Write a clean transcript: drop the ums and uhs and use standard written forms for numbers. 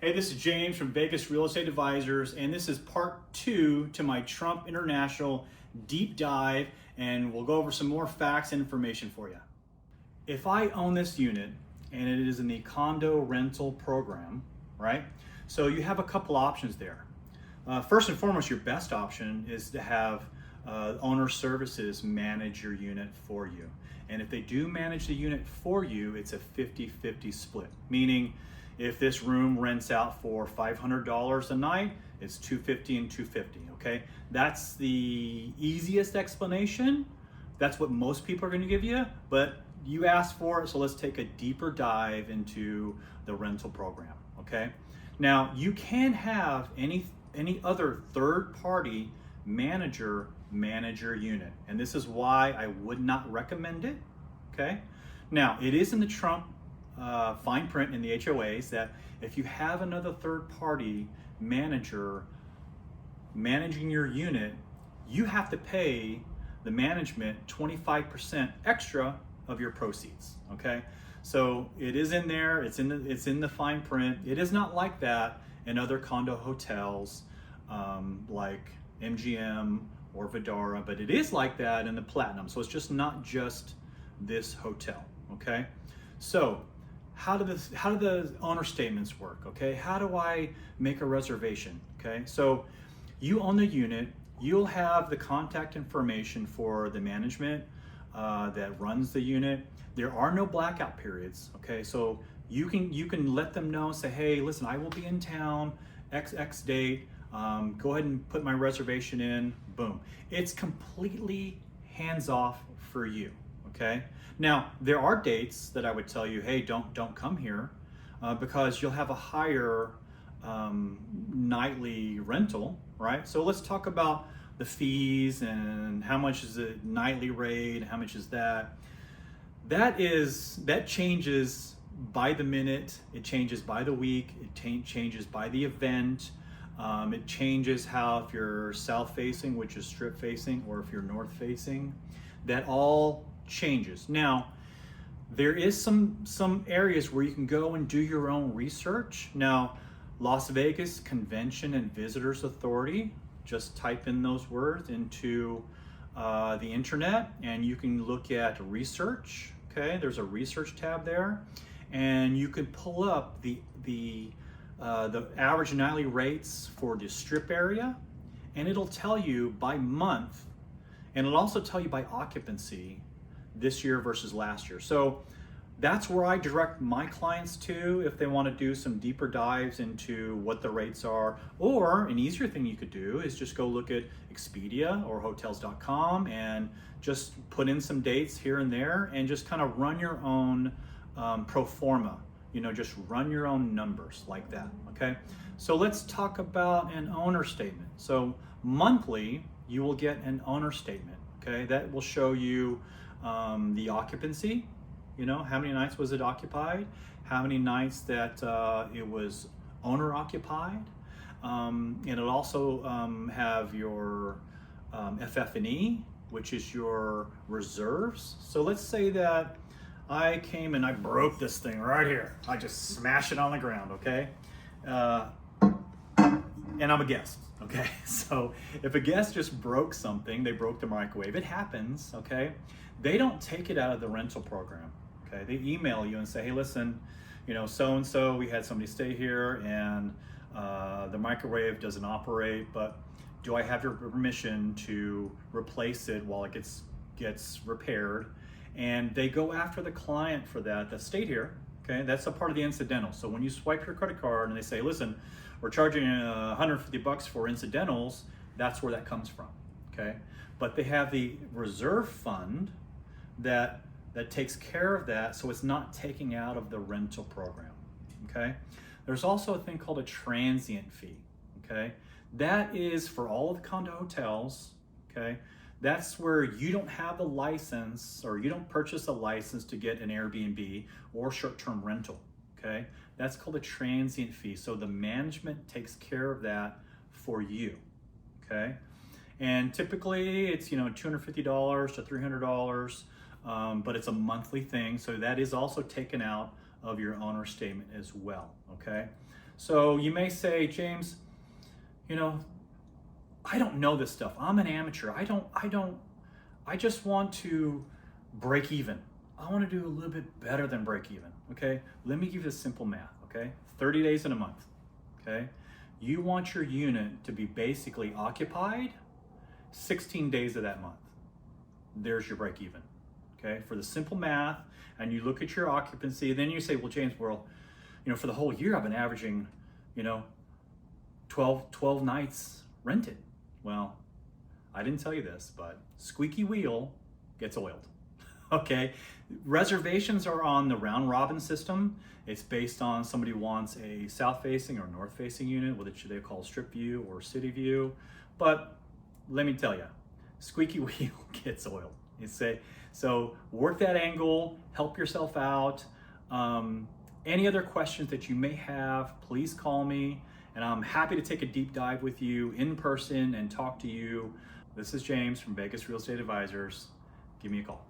Hey, this is James from Vegas Real Estate Advisors, and this is part 2 to my Trump International deep dive, and we'll go over some more facts and information for you. If I own this unit, and it is in the condo rental program, right? So you have a couple options there. First and foremost, your best option is to have owner services manage your unit for you. And if they do manage the unit for you, it's a 50-50 split, meaning if this room rents out for $500 a night, it's $250 and $250, okay? That's the easiest explanation. That's what most people are gonna give you, but you asked for it, so let's take a deeper dive into the rental program, okay? Now, you can have any other third-party manager manage your unit, and this is why I would not recommend it, okay? Now, it is in the Trump fine print in the HOAs that if you have another third-party manager managing your unit, you have to pay the management 25% extra of your proceeds. Okay, so it is in there. It's in the fine print. It is not like that in other condo hotels like MGM or Vidara, but it is like that in the Platinum. So it's just not just this hotel. Okay, so how do the owner statements work? Okay, how do I make a reservation? Okay, so you own the unit, you'll have the contact information for the management that runs the unit. There are no blackout periods. Okay, so you can let them know, say, hey, listen, I will be in town X date. Go ahead and put my reservation in. Boom. It's completely hands off for you. Okay. Now, there are dates that I would tell you, hey, don't come here because you'll have a higher nightly rental, right? So let's talk about the fees and how much is the nightly rate, how much is that. That changes by the minute, it changes by the week, it changes by the event. It changes how if you're south facing, which is strip facing, or if you're north facing. That all changes. Now, there is some areas where you can go and do your own research. Now, Las Vegas Convention and Visitors Authority, just type in those words into the internet and you can look at research. Okay, there's a research tab there, and you can pull up the average nightly rates for the strip area, and it'll tell you by month, and it'll also tell you by occupancy this year versus last year. So that's where I direct my clients to if they want to do some deeper dives into what the rates are. Or an easier thing you could do is just go look at Expedia or hotels.com and just put in some dates here and there and just kind of run your own pro forma. You know, just run your own numbers like that, okay? So let's talk about an owner statement. So monthly, you will get an owner statement, okay? That will show you the occupancy, you know, how many nights was it occupied, how many nights that it was owner occupied, and it'll also have your FF&E, which is your reserves. So let's say that I came and I broke this thing right here. I just smashed it on the ground, okay? And I'm a guest, okay? So if a guest just broke something, they broke the microwave, it happens, okay? They don't take it out of the rental program, okay? They email you and say, hey, listen, you know, so-and-so, we had somebody stay here and the microwave doesn't operate, but do I have your permission to replace it while it gets repaired? And they go after the client for that stayed here, okay? That's a part of the incidentals. So when you swipe your credit card and they say, listen, we're charging $150 for incidentals, that's where that comes from, okay? But they have the reserve fund that takes care of that, so it's not taking out of the rental program, okay? There's also a thing called a transient fee, okay? That is for all of the condo hotels, okay? That's where you don't have a license or you don't purchase a license to get an Airbnb or short-term rental, okay? That's called a transient fee. So the management takes care of that for you, okay? And typically it's, you know, $250 to $300, but it's a monthly thing. So that is also taken out of your owner statement as well, okay? So you may say, James, you know, I don't know this stuff. I'm an amateur. I just want to break even. I want to do a little bit better than break even, okay? Let me give you the simple math, okay? 30 days in a month, okay? You want your unit to be basically occupied 16 days of that month. There's your break even, okay? For the simple math, and you look at your occupancy, then you say, well, James, well, you know, for the whole year, I've been averaging, you know, 12 nights rented. Well, I didn't tell you this, but squeaky wheel gets oiled. Okay, reservations are on the round robin system. It's based on somebody wants a south facing or north facing unit, which they call strip view or city view. But let me tell you, squeaky wheel gets oiled. So work that angle, help yourself out. Any other questions that you may have, please call me, and I'm happy to take a deep dive with you in person and talk to you. This is James from Vegas Real Estate Advisors. Give me a call.